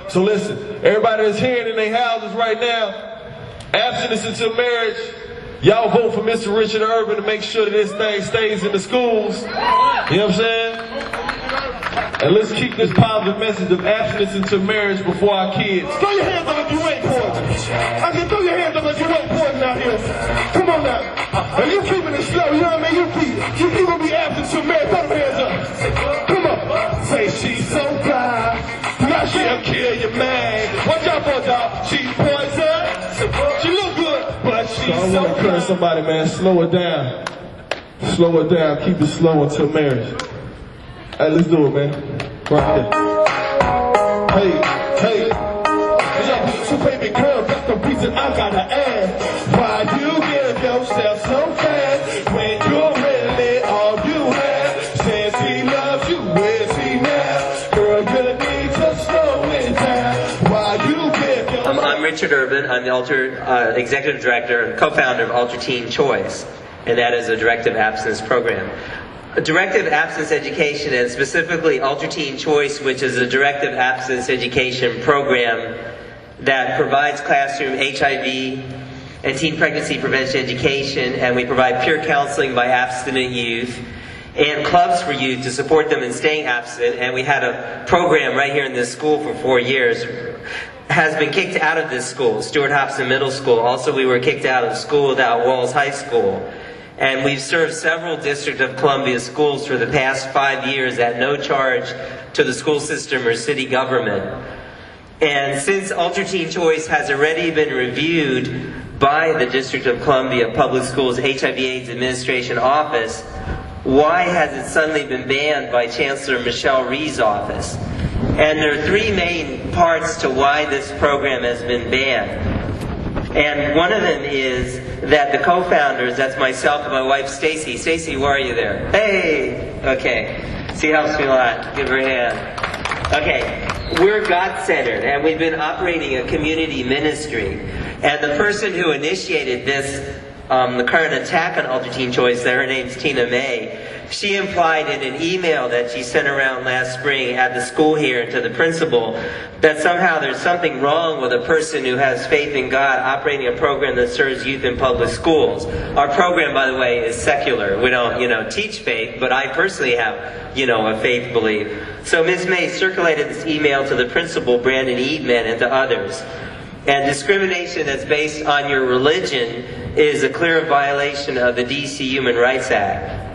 So listen, everybody that's hearing in their houses right now, abstinence until marriage, y'all vote for Mr. Richard Urban to make sure that this thing stays in the schools. You know what I'm saying? And let's keep this positive message of abstinence until marriage before our kids. Throw your hands up if you ain't poison. I said throw your hands up if you ain't poison out here. Come on now. And you keeping it slow, you know what I mean? You people be abstinent until marriage. Throw them hands up. Come on. Say she's so fly. Now she'll kill your man. Watch out for dog. She's poison. She look good, but she's so fly. I want to encourage somebody, man. Slow it down. Slow it down. Keep it slow until marriage. Hey, let's do it, man. Right there. Hey. Yo, two baby girls, that's the reason I gotta ask. Why you give yourself so fast when you're really all you have? Since he loves you, where's he now? Girl, you need to slow it down. Why you give yourself... I'm Richard Urban. I'm the Executive Director and Co-Founder of Ultra Teen Choice, and that is a directive abstinence program. Directive abstinence education, and specifically Ultra Teen Choice, which is a directive abstinence education program that provides classroom HIV and teen pregnancy prevention education, and we provide peer counseling by abstinent youth and clubs for youth to support them in staying abstinent. And we had a program right here in this school for 4 years. Has been kicked out of this school, Stuart Hobson Middle School. Also, we were kicked out of School Without Walls High School. And we've served several District of Columbia schools for the past 5 years at no charge to the school system or city government. And since Ultra Teen Choice has already been reviewed by the District of Columbia Public Schools HIV/AIDS Administration Office, why has it suddenly been banned by Chancellor Michelle Rhee's office? And there are 3 main parts to why this program has been banned. And one of them is that the co-founders, that's myself and my wife Stacy. Stacy, where are you there? Hey! Okay. She helps me a lot. Give her a hand. Okay. We're God-centered, and we've been operating a community ministry. And the person who initiated this, the current attack on Ultra Teen Choice, her name's Tina May, she implied in an email that she sent around last spring at the school here to the principal that somehow there's something wrong with a person who has faith in God operating a program that serves youth in public schools. Our program, by the way, is secular. We don't, teach faith, but I personally have, a faith belief. So Ms. May circulated this email to the principal, Brandon Eadman, and to others. And discrimination that's based on your religion is a clear violation of the DC Human Rights Act.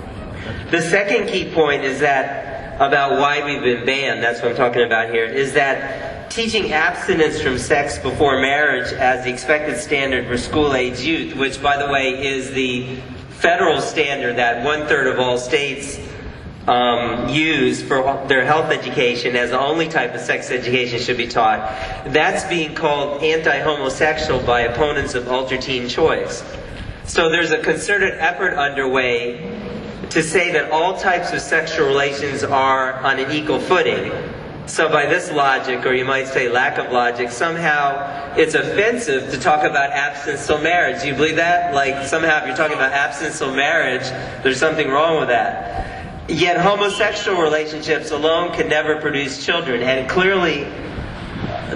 The second key point is that, about why we've been banned, that's what I'm talking about here, is that teaching abstinence from sex before marriage as the expected standard for school-age youth, which, by the way, is the federal standard that 1/3 of all states use for their health education as the only type of sex education should be taught, that's being called anti-homosexual by opponents of Ultra Teen Choice. So there's a concerted effort underway to say that all types of sexual relations are on an equal footing. So by this logic, or you might say lack of logic, somehow it's offensive to talk about abstinence till marriage. Do you believe that? Like somehow if you're talking about abstinence till marriage, there's something wrong with that. Yet homosexual relationships alone can never produce children, and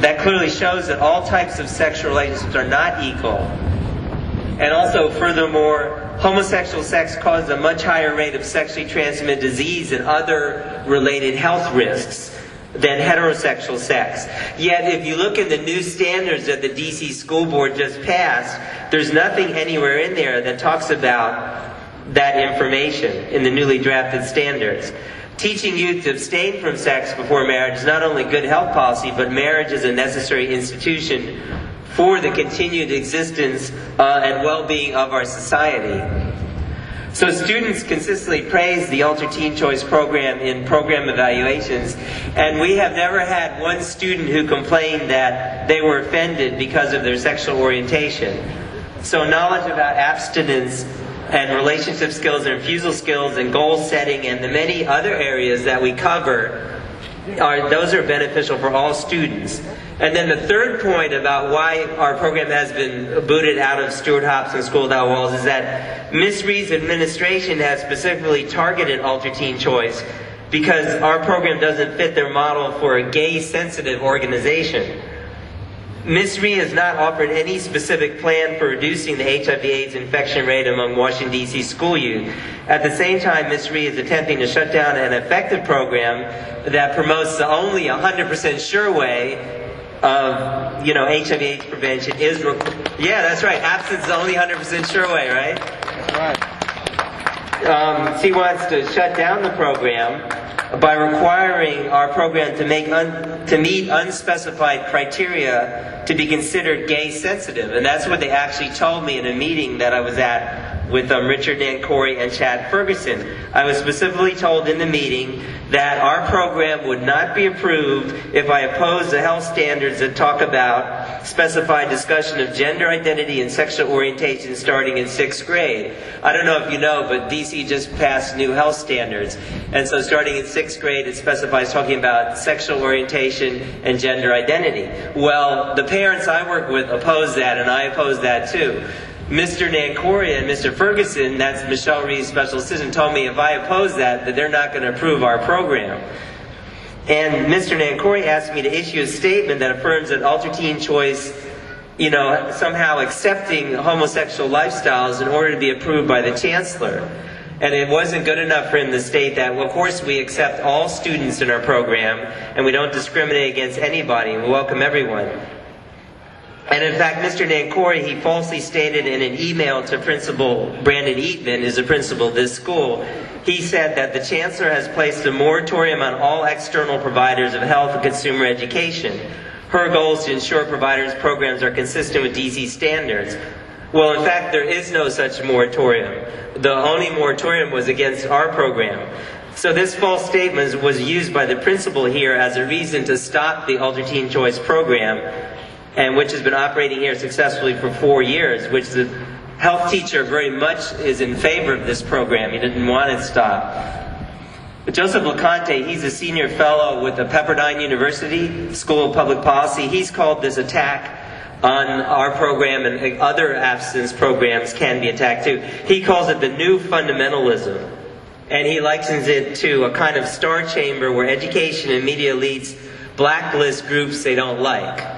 that clearly shows that all types of sexual relationships are not equal. And also, furthermore, homosexual sex causes a much higher rate of sexually transmitted disease and other related health risks than heterosexual sex. Yet, if you look at the new standards that the DC School Board just passed, there's nothing anywhere in there that talks about that information in the newly drafted standards. Teaching youth to abstain from sex before marriage is not only good health policy, but marriage is a necessary institution for the continued existence and well-being of our society. So students consistently praise the Ultra Teen Choice program in program evaluations, and we have never had one student who complained that they were offended because of their sexual orientation. So knowledge about abstinence and relationship skills and refusal skills and goal setting and the many other areas that we cover, those are beneficial for all students. And then the third point about why our program has been booted out of Stuart Hobson School Without Walls is that Ms. Rhee's administration has specifically targeted Ultra Teen Choice because our program doesn't fit their model for a gay-sensitive organization. Ms. Rhee has not offered any specific plan for reducing the HIV/AIDS infection rate among Washington, D.C. school youth. At the same time, Ms. Rhee is attempting to shut down an effective program that promotes the only 100% sure way of, HIV/AIDS prevention is... Yeah, that's right. Abstinence is the only 100% sure way, right? That's right. She wants to shut down the program by requiring our program to meet unspecified criteria to be considered gay sensitive. And that's what they actually told me in a meeting that I was at with Richard Nancory and Chad Ferguson. I was specifically told in the meeting that our program would not be approved if I opposed the health standards that talk about specified discussion of gender identity and sexual orientation starting in 6th grade. I don't know if you know, but DC just passed new health standards. And so starting in 6th grade, it specifies talking about sexual orientation and gender identity. Well, the parents I work with oppose that, and I oppose that too. Mr. Nancory and Mr. Ferguson, that's Michelle Rhee's special assistant, told me if I oppose that they're not going to approve our program. And Mr. Nancory asked me to issue a statement that affirms that Alter Teen Choice, somehow accepting homosexual lifestyles in order to be approved by the chancellor. And it wasn't good enough for him to state that, well, of course we accept all students in our program, and we don't discriminate against anybody, and we welcome everyone. And in fact, Mr. Nancory, he falsely stated in an email to Principal Brandon Eatman, is the principal of this school, he said that the chancellor has placed a moratorium on all external providers of health and consumer education. Her goal is to ensure providers' programs are consistent with DC standards. Well, in fact, there is no such moratorium. The only moratorium was against our program. So this false statement was used by the principal here as a reason to stop the Alter Teen Choice program, and which has been operating here successfully for 4 years, which the health teacher very much is in favor of this program. He didn't want it stopped. But Joseph LeConte, he's a senior fellow with the Pepperdine University School of Public Policy. He's called this attack on our program, and other abstinence programs can be attacked too. He calls it the new fundamentalism. And he likens it to a kind of star chamber where education and media elites blacklist groups they don't like.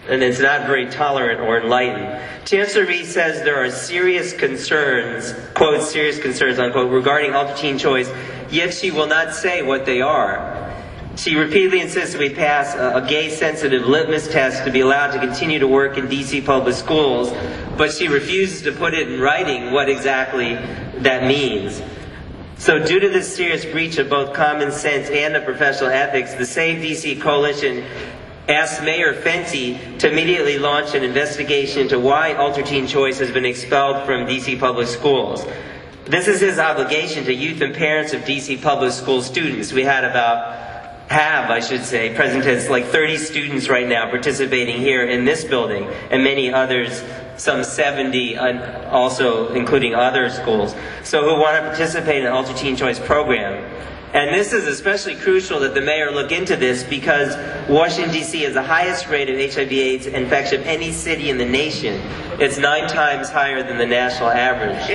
And it's not very tolerant or enlightened. Chancellor Rhee says there are serious concerns, quote, serious concerns, unquote, regarding Alter Teen Choice, yet she will not say what they are. She repeatedly insists we pass a gay-sensitive litmus test to be allowed to continue to work in DC Public Schools, but she refuses to put it in writing what exactly that means. So due to this serious breach of both common sense and of professional ethics, the Save DC Coalition asked Mayor Fenty to immediately launch an investigation into why Alter Teen Choice has been expelled from DC Public Schools. This is his obligation to youth and parents of DC Public School students. We had present tense, like 30 students right now participating here in this building, and many others, some 70, also including other schools, so who want to participate in the Alter Teen Choice program. And this is especially crucial that the mayor look into this because Washington, D.C. has the highest rate of HIV/AIDS infection of any city in the nation. It's 9 times higher than the national average.